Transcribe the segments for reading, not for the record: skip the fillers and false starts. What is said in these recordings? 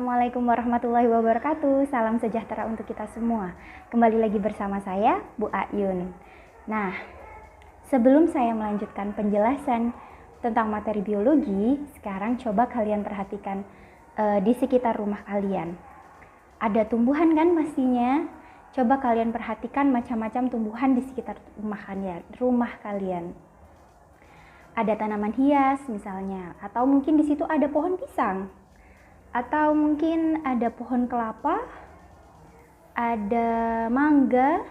Assalamualaikum warahmatullahi wabarakatuh. Salam sejahtera untuk kita semua. Kembali lagi bersama saya, Bu Ayun. Nah, sebelum saya melanjutkan penjelasan tentang materi biologi, sekarang coba kalian perhatikan di sekitar rumah kalian. Ada tumbuhan kan pastinya? Coba kalian perhatikan macam-macam tumbuhan di sekitar rumah kalian. Ada tanaman hias misalnya, atau mungkin di situ ada pohon pisang. Atau mungkin ada pohon kelapa, ada mangga,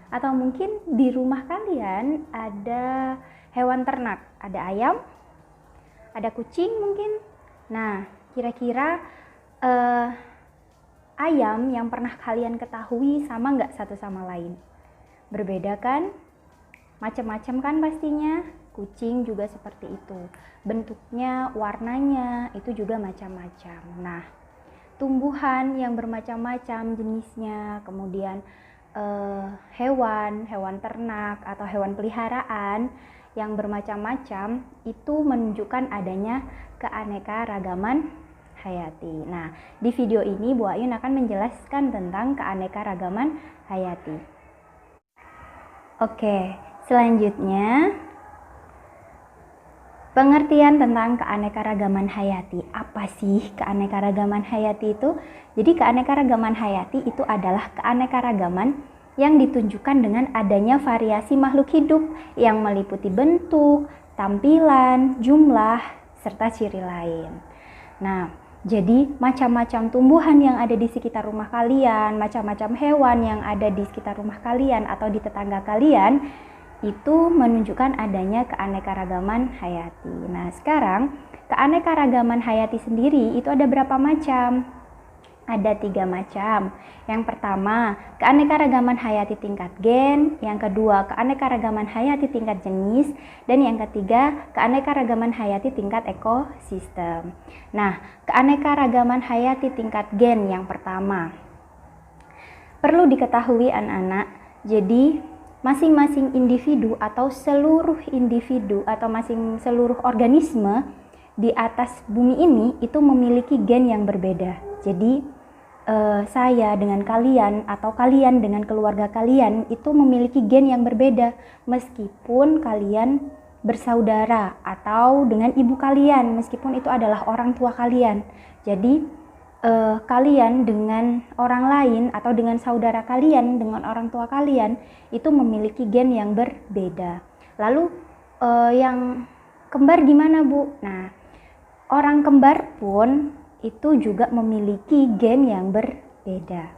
atau mungkin di rumah kalian ada hewan ternak, ada ayam, ada kucing mungkin. Nah, kira-kira ayam yang pernah kalian ketahui sama nggak satu sama lain? Berbeda kan? Macam-macam kan pastinya. Kucing juga seperti itu. Bentuknya, warnanya itu juga macam-macam. Nah, tumbuhan yang bermacam-macam jenisnya, kemudian hewan ternak atau hewan peliharaan yang bermacam-macam itu menunjukkan adanya keanekaragaman hayati. Nah, di video ini Bu Ayun akan menjelaskan tentang keanekaragaman hayati. Oke, selanjutnya pengertian tentang keanekaragaman hayati. Apa sih keanekaragaman hayati itu? Jadi keanekaragaman hayati itu adalah keanekaragaman yang ditunjukkan dengan adanya variasi makhluk hidup yang meliputi bentuk, tampilan, jumlah, serta ciri lain. Nah, jadi macam-macam tumbuhan yang ada di sekitar rumah kalian, macam-macam hewan yang ada di sekitar rumah kalian atau di tetangga kalian, itu menunjukkan adanya keanekaragaman hayati. Nah, sekarang keanekaragaman hayati sendiri itu ada berapa macam? Ada 3 macam. Yang pertama, keanekaragaman hayati tingkat gen. Yang kedua, keanekaragaman hayati tingkat jenis. Dan yang ketiga, keanekaragaman hayati tingkat ekosistem. Nah, keanekaragaman hayati tingkat gen yang pertama. Perlu diketahui anak-anak, jadi masing-masing individu atau seluruh individu atau seluruh organisme di atas bumi ini itu memiliki gen yang berbeda. Jadi saya dengan kalian atau kalian dengan keluarga kalian itu memiliki gen yang berbeda meskipun kalian bersaudara atau dengan ibu kalian, meskipun itu adalah orang tua kalian. Jadi kalian dengan orang lain atau dengan saudara kalian, dengan orang tua kalian itu memiliki gen yang berbeda. Lalu yang kembar gimana, Bu? Nah, orang kembar pun itu juga memiliki gen yang berbeda.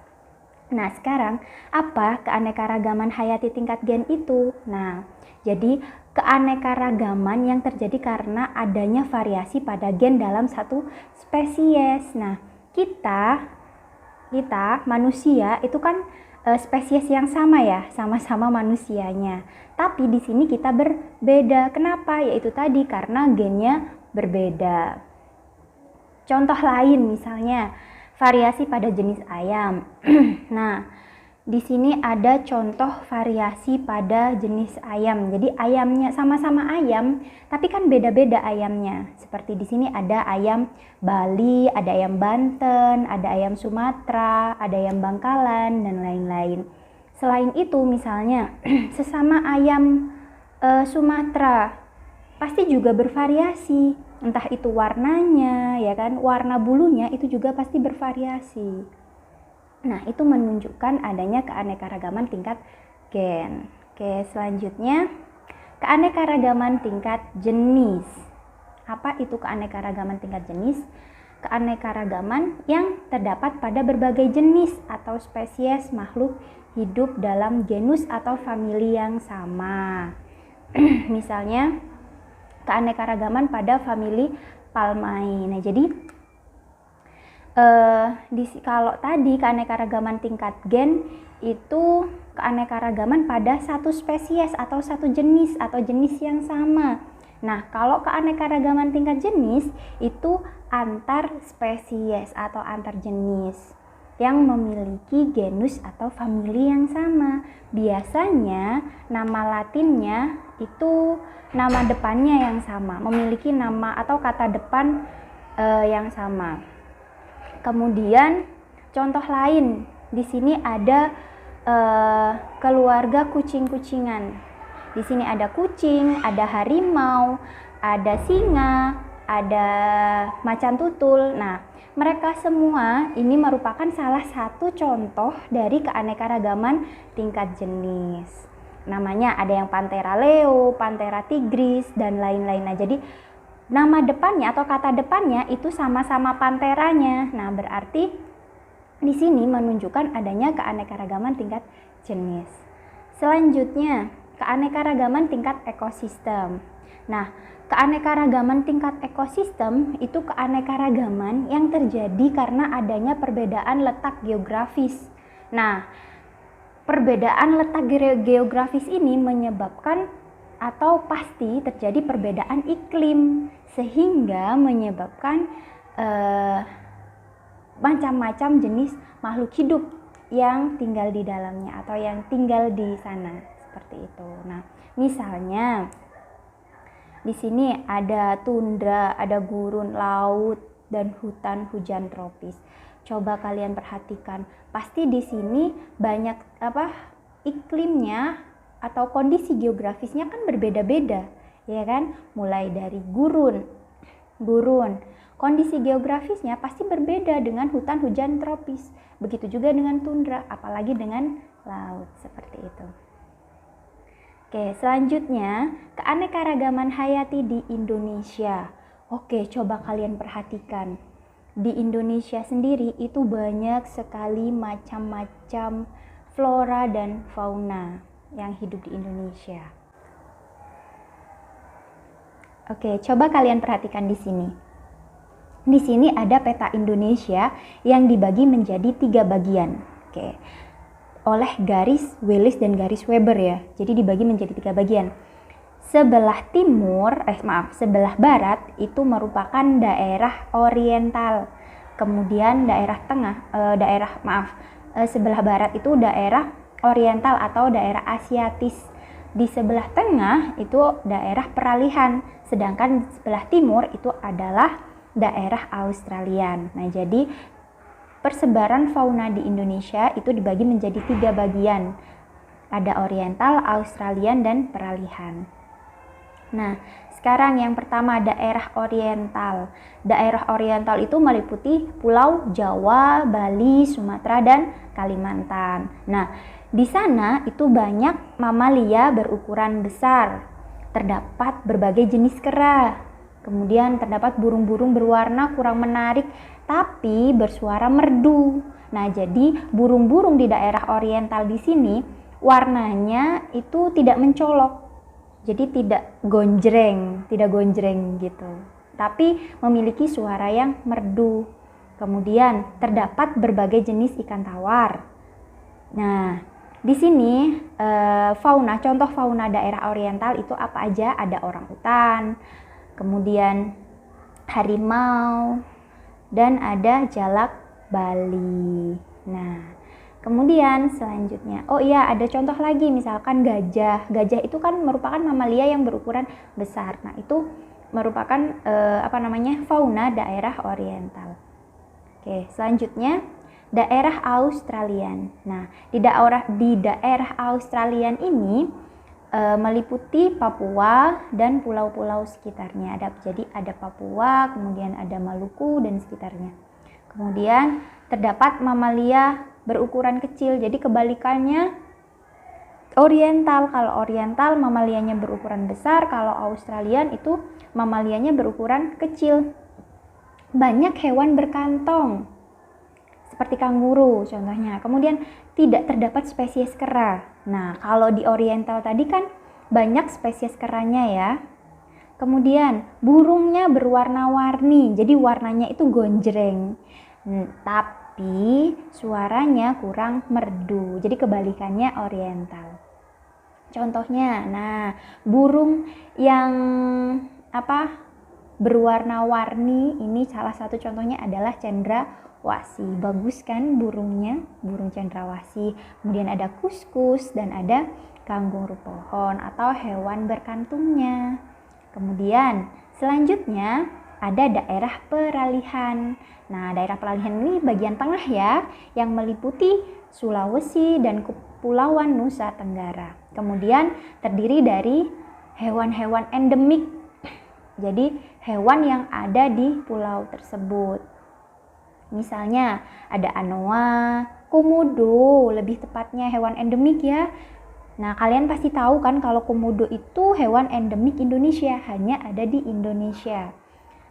Nah, sekarang apa keanekaragaman hayati tingkat gen itu? Nah, jadi keanekaragaman yang terjadi karena adanya variasi pada gen dalam satu spesies. Nah, kita manusia itu kan spesies yang sama ya, sama-sama manusianya. Tapi di sini kita berbeda. Kenapa? Yaitu tadi karena gennya berbeda. Contoh lain misalnya variasi pada jenis ayam. Nah, di sini ada contoh variasi pada jenis ayam. Jadi ayamnya sama-sama ayam, tapi kan beda-beda ayamnya. Seperti di sini ada ayam Bali, ada ayam Banten, ada ayam Sumatera, ada ayam Bangkalan, dan lain-lain. Selain itu misalnya sesama ayam Sumatera pasti juga bervariasi. Entah itu warnanya, ya kan, warna bulunya itu juga pasti bervariasi. Nah, itu menunjukkan adanya keanekaragaman tingkat gen. Oke, selanjutnya keanekaragaman tingkat jenis. Apa itu keanekaragaman tingkat jenis? Keanekaragaman yang terdapat pada berbagai jenis atau spesies makhluk hidup dalam genus atau famili yang sama. Misalnya keanekaragaman pada famili Palmae. Nah, jadi kalau tadi keanekaragaman tingkat gen itu keanekaragaman pada satu spesies atau satu jenis atau jenis yang sama. Nah, kalau keanekaragaman tingkat jenis itu antar spesies atau antar jenis yang memiliki genus atau famili yang sama. Biasanya nama latinnya itu nama depannya yang sama, memiliki nama atau kata depan yang sama. Kemudian contoh lain di sini ada keluarga kucing-kucingan. Di sini ada kucing, ada harimau, ada singa, ada macan tutul. Nah, mereka semua ini merupakan salah satu contoh dari keanekaragaman tingkat jenis. Namanya ada yang Panthera leo, Panthera tigris, dan lain-lain. Nah, jadi nama depannya atau kata depannya itu sama-sama panteranya. Nah, berarti di sini menunjukkan adanya keanekaragaman tingkat jenis. Selanjutnya, keanekaragaman tingkat ekosistem. Nah, keanekaragaman tingkat ekosistem itu keanekaragaman yang terjadi karena adanya perbedaan letak geografis. Nah, perbedaan letak geografis ini menyebabkan atau pasti terjadi perbedaan iklim sehingga menyebabkan macam-macam jenis makhluk hidup yang tinggal di dalamnya atau yang tinggal di sana seperti itu. Nah, misalnya di sini ada tundra, ada gurun laut dan hutan hujan tropis. Coba kalian perhatikan, pasti di sini banyak iklimnya atau kondisi geografisnya kan berbeda-beda, ya kan? Mulai dari gurun, kondisi geografisnya pasti berbeda dengan hutan hujan tropis. Begitu juga dengan tundra, apalagi dengan laut, seperti itu. Oke, selanjutnya keanekaragaman hayati di Indonesia. Oke, coba kalian perhatikan. Di Indonesia sendiri itu banyak sekali macam-macam flora dan fauna yang hidup di Indonesia. Oke, coba kalian perhatikan di sini. Di sini ada peta Indonesia yang dibagi menjadi 3 bagian. Oke. Oleh garis Willis dan garis Weber ya. Jadi dibagi menjadi 3 bagian. Sebelah barat itu merupakan daerah oriental. Kemudian sebelah barat itu daerah oriental atau daerah Asiatis. Di sebelah tengah itu daerah peralihan, sedangkan sebelah timur itu adalah daerah Australian. Nah, jadi persebaran fauna di Indonesia itu dibagi menjadi 3 bagian. Ada oriental, Australian, dan peralihan. Nah, sekarang yang pertama daerah oriental. Daerah oriental itu meliputi Pulau Jawa, Bali, Sumatera, dan Kalimantan. Nah, di sana itu banyak mamalia berukuran besar. Terdapat berbagai jenis kera. Kemudian terdapat burung-burung berwarna kurang menarik tapi bersuara merdu. Nah, jadi burung-burung di daerah oriental di sini warnanya itu tidak mencolok. Jadi tidak gonjreng gitu. Tapi memiliki suara yang merdu. Kemudian terdapat berbagai jenis ikan tawar. Nah, di sini contoh fauna daerah oriental itu apa aja? Ada orangutan, kemudian harimau, dan ada jalak Bali. Nah, kemudian selanjutnya, ada contoh lagi, misalkan gajah. Gajah itu kan merupakan mamalia yang berukuran besar. Nah, itu merupakan fauna daerah oriental. Oke, selanjutnya daerah Australian. Nah, di daerah Australian ini meliputi Papua dan pulau-pulau sekitarnya. Jadi ada Papua, kemudian ada Maluku dan sekitarnya. Kemudian terdapat mamalia berukuran kecil. Jadi kebalikannya oriental. Kalau oriental mamalianya berukuran besar, kalau Australian itu mamalianya berukuran kecil. Banyak hewan berkantong seperti kanguru contohnya. Kemudian tidak terdapat spesies kera. Nah, kalau di oriental tadi kan banyak spesies keranya ya. Kemudian burungnya berwarna-warni. Jadi warnanya itu gonjreng. Tapi suaranya kurang merdu. Jadi kebalikannya oriental. Contohnya, burung yang berwarna-warni ini salah satu contohnya adalah cendrawasih. Bagus kan burungnya, burung cendrawasih. Kemudian ada kuskus dan ada kanguru pohon atau hewan berkantungnya. Kemudian selanjutnya ada daerah peralihan. Nah, daerah peralihan ini bagian tengah ya, yang meliputi Sulawesi dan Kepulauan Nusa Tenggara. Kemudian terdiri dari hewan-hewan endemik, jadi hewan yang ada di pulau tersebut. Misalnya ada anoa, komodo, lebih tepatnya hewan endemik ya. Nah, kalian pasti tahu kan kalau komodo itu hewan endemik Indonesia, hanya ada di Indonesia.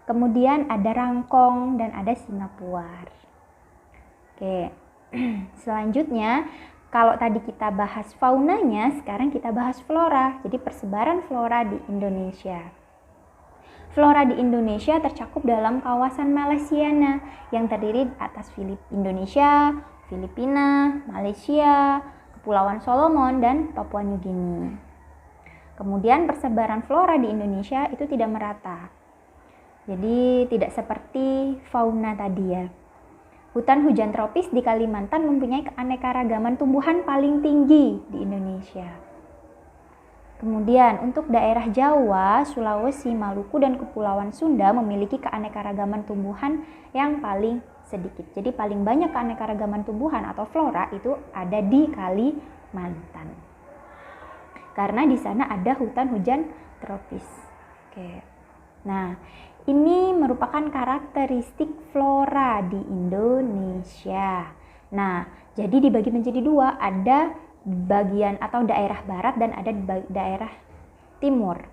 Kemudian ada rangkong dan ada singa puar. Oke, selanjutnya kalau tadi kita bahas faunanya, sekarang kita bahas flora. Jadi persebaran flora di Indonesia. Flora di Indonesia tercakup dalam kawasan Malaysiana yang terdiri atas Indonesia, Filipina, Malaysia, Kepulauan Solomon, dan Papua Nugini. Kemudian persebaran flora di Indonesia itu tidak merata. Jadi tidak seperti fauna tadi ya. Hutan hujan tropis di Kalimantan mempunyai keanekaragaman tumbuhan paling tinggi di Indonesia. Kemudian untuk daerah Jawa, Sulawesi, Maluku, dan Kepulauan Sunda memiliki keanekaragaman tumbuhan yang paling sedikit. Jadi paling banyak keanekaragaman tumbuhan atau flora itu ada di Kalimantan. Karena di sana ada hutan hujan tropis. Oke. Nah, ini merupakan karakteristik flora di Indonesia. Nah, jadi dibagi menjadi dua, ada bagian atau daerah barat dan ada daerah timur.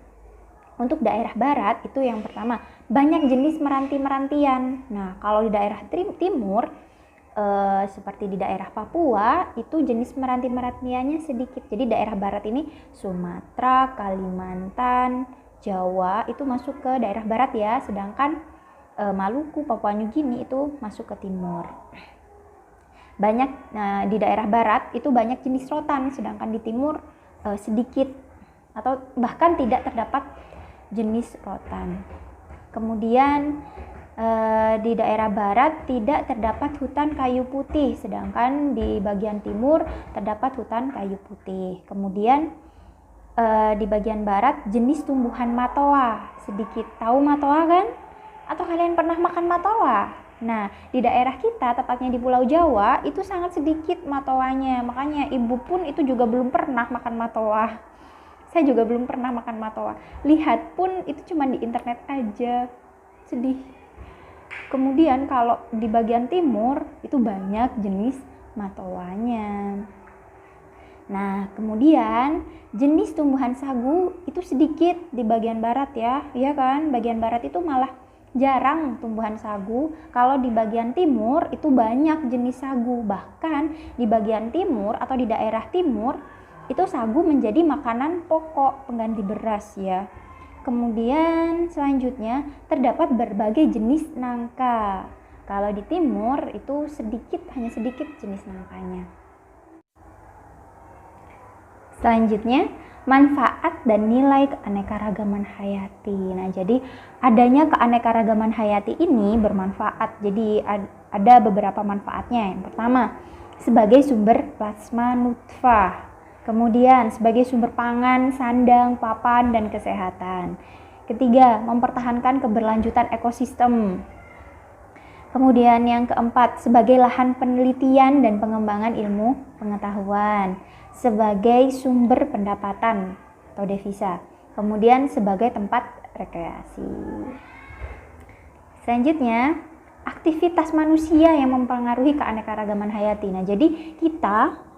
Untuk daerah barat itu yang pertama, banyak jenis meranti-merantian. Nah, kalau di daerah timur seperti di daerah Papua itu jenis meranti-merantiannya sedikit. Jadi daerah barat ini Sumatera, Kalimantan, Jawa itu masuk ke daerah barat ya, sedangkan Maluku, Papua Nugini itu masuk ke timur. Di daerah barat itu banyak jenis rotan, sedangkan di timur sedikit atau bahkan tidak terdapat jenis rotan. Kemudian di daerah barat tidak terdapat hutan kayu putih, sedangkan di bagian timur terdapat hutan kayu putih. Kemudian di bagian barat jenis tumbuhan matoa sedikit. Tahu matoa kan? Atau kalian pernah makan matoa? Nah, di daerah kita, tepatnya di Pulau Jawa, itu sangat sedikit matoanya. Makanya ibu pun itu juga belum pernah makan matoa. Saya juga belum pernah makan matoa. Lihat pun itu cuma di internet aja. Sedih. Kemudian kalau di bagian timur itu banyak jenis matoanya. Nah, kemudian jenis tumbuhan sagu itu sedikit di bagian barat ya. Iya kan? Bagian barat itu malah jarang tumbuhan sagu. Kalau di bagian timur itu banyak jenis sagu. Bahkan di bagian timur atau di daerah timur itu sagu menjadi makanan pokok pengganti beras ya. Kemudian selanjutnya terdapat berbagai jenis nangka. Kalau di timur itu hanya sedikit jenis nangkanya. Selanjutnya, manfaat dan nilai keanekaragaman hayati. Nah, jadi adanya keanekaragaman hayati ini bermanfaat. Jadi ada beberapa manfaatnya. Yang pertama, sebagai sumber plasma nutfah. Kemudian sebagai sumber pangan, sandang, papan, dan kesehatan. Ketiga, mempertahankan keberlanjutan ekosistem. Kemudian yang keempat, sebagai lahan penelitian dan pengembangan ilmu pengetahuan. Sebagai sumber pendapatan atau devisa. Kemudian sebagai tempat rekreasi. Selanjutnya, aktivitas manusia yang mempengaruhi keanekaragaman hayati. Nah, jadi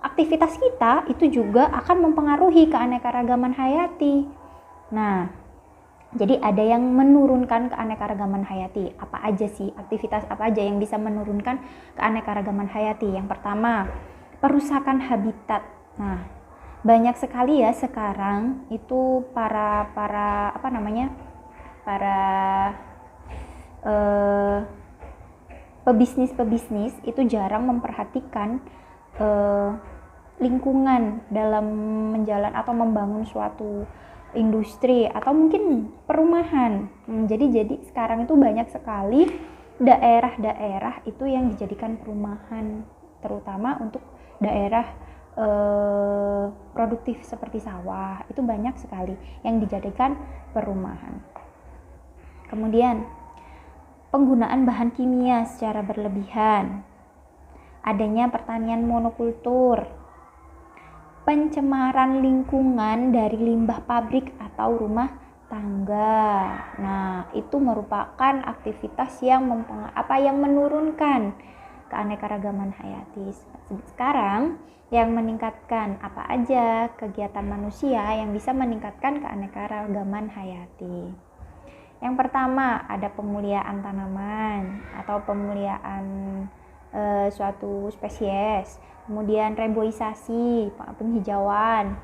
aktivitas kita itu juga akan mempengaruhi keanekaragaman hayati. Nah, jadi ada yang menurunkan keanekaragaman hayati. Apa aja sih? Aktivitas apa aja yang bisa menurunkan keanekaragaman hayati? Yang pertama, perusakan habitat. Nah, banyak sekali ya sekarang itu para pebisnis itu jarang memperhatikan lingkungan dalam membangun suatu industri atau mungkin perumahan. Jadi sekarang itu banyak sekali daerah-daerah itu yang dijadikan perumahan, terutama untuk daerah produktif seperti sawah. Itu banyak sekali yang dijadikan perumahan. Kemudian penggunaan bahan kimia secara berlebihan, adanya pertanian monokultur, pencemaran lingkungan dari limbah pabrik atau rumah tangga. Nah, itu merupakan aktivitas yang menurunkan keanekaragaman hayati. Sekarang yang meningkatkan apa aja kegiatan manusia yang bisa meningkatkan keanekaragaman hayati. Yang pertama ada pemuliaan tanaman atau pemuliaan suatu spesies, kemudian reboisasi, penghijauan,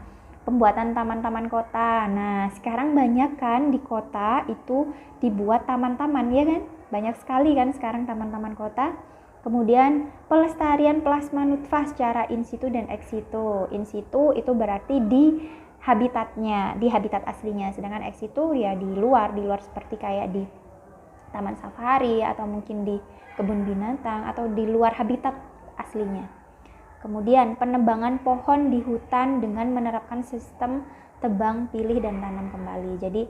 pembuatan taman-taman kota. Nah, sekarang banyak kan di kota itu dibuat taman-taman, ya kan? Banyak sekali kan sekarang taman-taman kota. Kemudian pelestarian plasma nutfah secara in situ dan ex situ. In situ itu berarti di habitatnya, di habitat aslinya. Sedangkan ex situ ya di luar seperti kayak di taman safari atau mungkin di kebun binatang atau di luar habitat aslinya. Kemudian penebangan pohon di hutan dengan menerapkan sistem tebang, pilih, dan tanam kembali. Jadi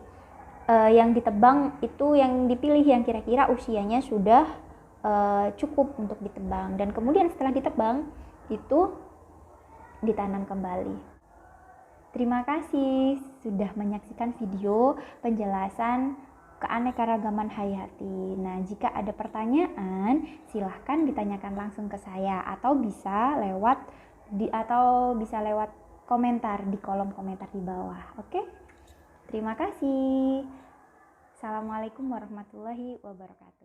yang ditebang itu yang dipilih yang kira-kira usianya sudah cukup untuk ditebang, dan kemudian setelah ditebang itu ditanam kembali. Terima kasih sudah menyaksikan video penjelasan keanekaragaman hayati. Nah, jika ada pertanyaan, silahkan ditanyakan langsung ke saya atau bisa lewat komentar di kolom komentar di bawah. Oke? Terima kasih. Assalamualaikum warahmatullahi wabarakatuh.